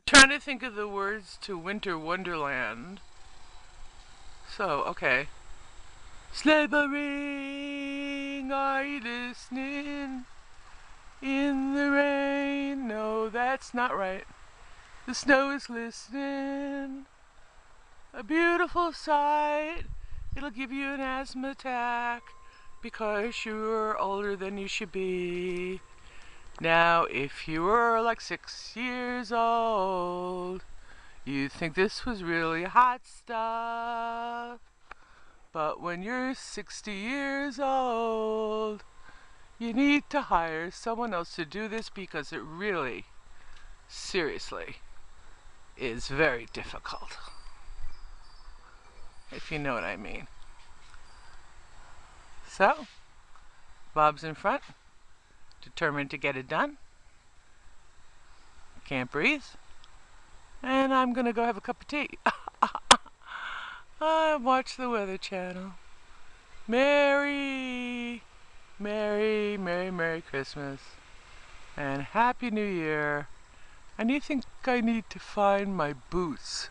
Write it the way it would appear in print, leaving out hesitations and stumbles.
trying to think of the words to Winter Wonderland. So, okay. Slavering, are you listening? In the rain, no, that's not right. The snow is glistening. A beautiful sight. It'll give you an asthma attack because you're older than you should be. Now, if you were like 6 years old, you'd think this was really hot stuff. But when you're 60 years old, you need to hire someone else to do this because it really, seriously, is very difficult. If you know what I mean. So, Bob's in front, determined to get it done. Can't breathe. And I'm gonna go have a cup of tea. I watch the Weather Channel. Merry Christmas. And Happy New Year. And you think I need to find my boots?